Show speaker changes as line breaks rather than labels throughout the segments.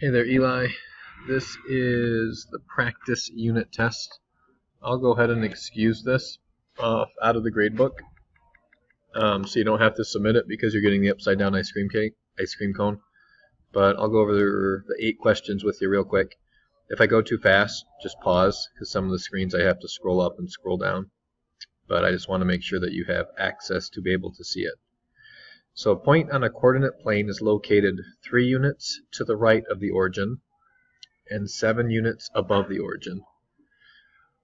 Hey there, Eli. This is the practice unit test. I'll go ahead and excuse this out of the gradebook, so you don't have to submit it because you're getting the upside down ice cream cone. But I'll go over the 8 questions with you real quick. If I go too fast, just pause, because some of the screens I have to scroll up and scroll down. But I just want to make sure that you have access to be able to see it. So a point on a coordinate plane is located 3 units to the right of the origin and 7 units above the origin.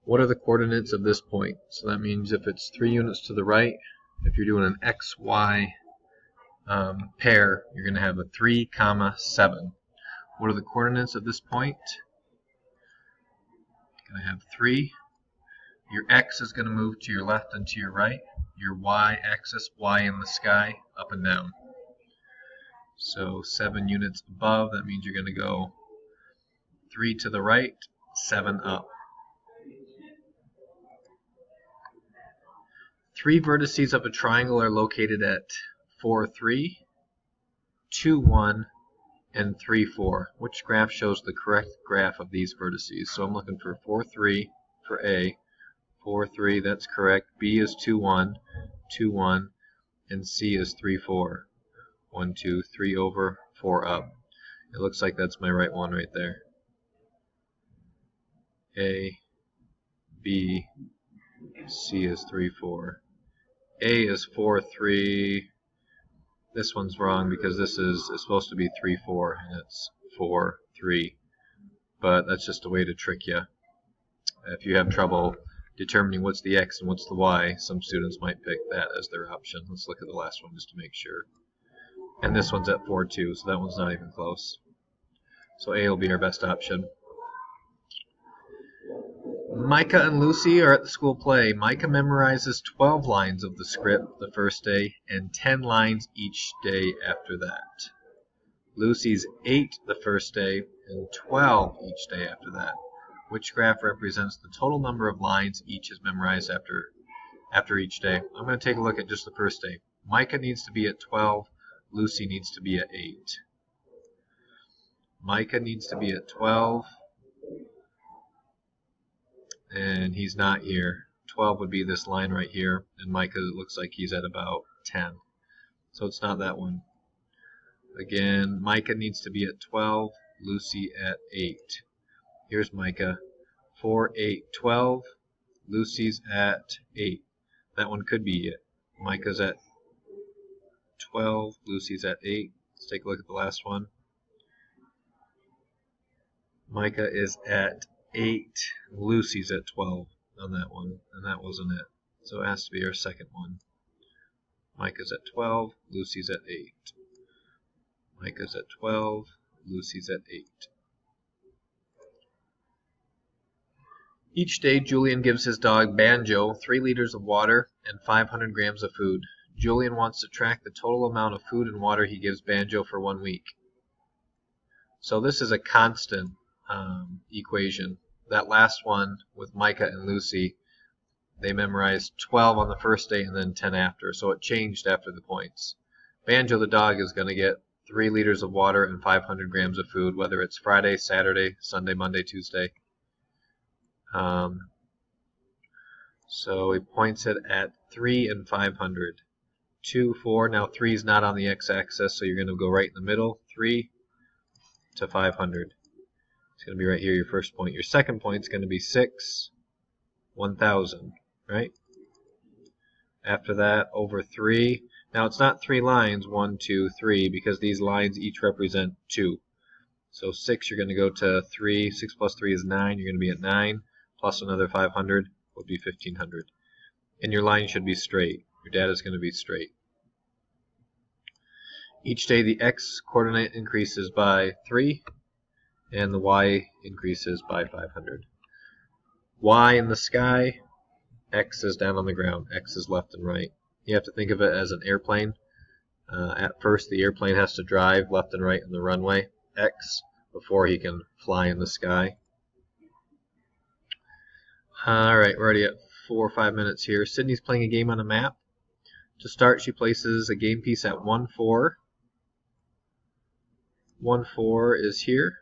What are the coordinates of this point? So that means if it's 3 units to the right, if you're doing an XY pair, you're going to have a 3, 7. What are the coordinates of this point? You're going to have 3. Your X is going to move to your left and to your right. Your Y axis, Y in the sky, up and down. So 7 units above, that means you're going to go 3 to the right, 7 up. 3 vertices of a triangle are located at 4, 3, 2, 1, and 3, 4. Which graph shows the correct graph of these vertices? So I'm looking for 4, 3 for A. 4, 3, that's correct. B is 2, 1, 2, 1, and C is 3, 4. 1, 2, 3 over, 4 up. It looks like that's my right one right there. A, B, C is 3, 4. A is 4, 3. This one's wrong because this is supposed to be 3, 4, and it's 4, 3. But that's just a way to trick you. If you have trouble determining what's the X and what's the Y, some students might pick that as their option. Let's look at the last one just to make sure. And this one's at 4, 2, so that one's not even close. So A will be our best option. Micah and Lucy are at the school play. Micah memorizes 12 lines of the script the first day and 10 lines each day after that. Lucy's 8 the first day and 12 each day after that. Which graph represents the total number of lines each is memorized after each day? I'm going to take a look at just the first day. Micah needs to be at 12. Lucy needs to be at 8. Micah needs to be at 12. And he's not here. 12 would be this line right here. And Micah looks like he's at about 10. So it's not that one. Again, Micah needs to be at 12. Lucy at 8. Here's Micah. 4, 8, 12. Lucy's at 8. That one could be it. Micah's at 12. Lucy's at 8. Let's take a look at the last one. Micah is at 8. Lucy's at 12 on that one. And that wasn't it. So it has to be our second one. Micah's at 12. Lucy's at 8. Micah's at 12. Lucy's at 8. Each day, Julian gives his dog Banjo 3 liters of water and 500 grams of food. Julian wants to track the total amount of food and water he gives Banjo for 1 week. So this is a constant equation. That last one with Micah and Lucy, they memorized 12 on the first day and then 10 after. So it changed after the points. Banjo the dog is going to get 3 liters of water and 500 grams of food, whether it's Friday, Saturday, Sunday, Monday, Tuesday. So he points it at 3 and 500. 2, 4. Now 3 is not on the x-axis, so you're going to go right in the middle. 3 to 500. It's going to be right here, your first point. Your second point is going to be 6, 1,000, right? After that, over 3. Now it's not 3 lines, 1, 2, 3, because these lines each represent 2. So 6, you're going to go to 3. 6 plus 3 is 9. You're going to be at 9. Plus another 500 would be 1,500. And your line should be straight. Your data is going to be straight. Each day the x coordinate increases by 3 and the y increases by 500. Y in the sky, x is down on the ground, x is left and right. You have to think of it as an airplane. At first the airplane has to drive left and right on the runway, x, before he can fly in the sky. Alright, we're already at 4 or 5 minutes here. Sydney's playing a game on a map. To start, she places a game piece at 1, 4. 1, 4 is here.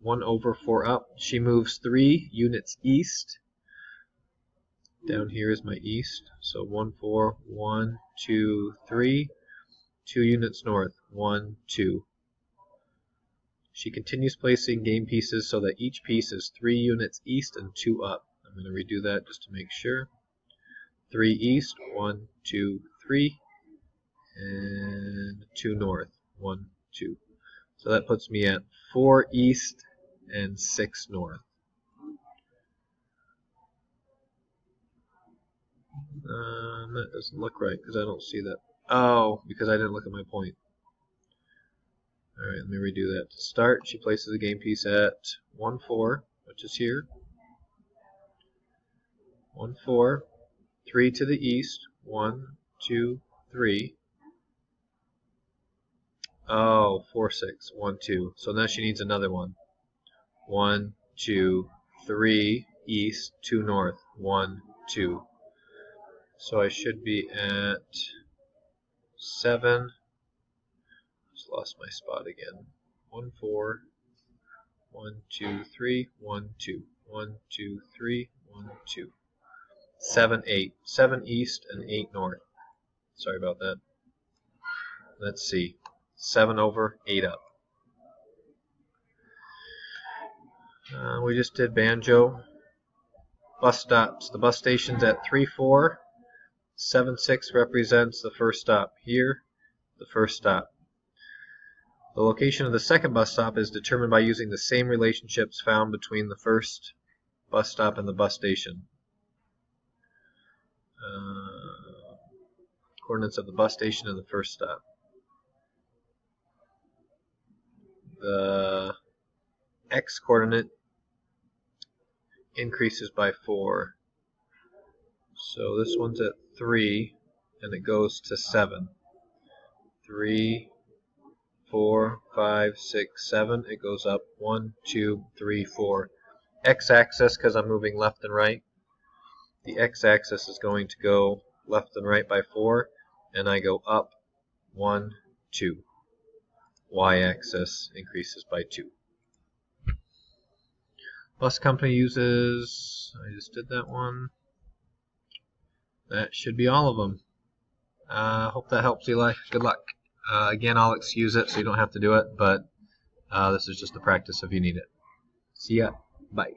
1 over, 4 up. She moves 3 units east. Down here is my east. So 1, 4, 1, 2, 3. 2 units north. 1, 2. She continues placing game pieces so that each piece is 3 units east and 2 up. I'm going to redo that just to make sure. 3 east, 1, 2, 3, and 2 north. 1, 2. So that puts me at 4 east and 6 north. That doesn't look right because I don't see that. Oh, because I didn't look at my point. Alright, let me redo that. To start, she places a game piece at 1, 4, which is here. 1, 4, 3 to the east. 1, 2, 3. Oh, 4, 6, 1, 2. So now she needs another one. 1, 2, 3 east, 2 north. 1, 2. So I should be at 7. Just lost my spot again. 1, 4, 1, 2, 3, 1, 2. 1, 2, 3, 1, 2. 7, 8. 7 east and 8 north. Sorry about that. Let's see. 7 over, 8 up. We just did banjo. Bus stops. The bus station's at 3, 4. 7, 6 represents the first stop. Here, the first stop. The location of the second bus stop is determined by using the same relationships found between the first bus stop and the bus station. Coordinates of the bus station and the first stop. The x coordinate increases by 4. So this one's at 3 and it goes to 7. 3, 4, 5, 6, 7. It goes up 1, 2, 3, 4. X-axis, because I'm moving left and right. The x-axis is going to go left and right by 4, and I go up 1, 2. Y-axis increases by 2. Bus company uses, I just did that one. That should be all of them. Hope that helps, Eli. Good luck. Again, I'll excuse it so you don't have to do it, but this is just a practice if you need it. See ya. Bye.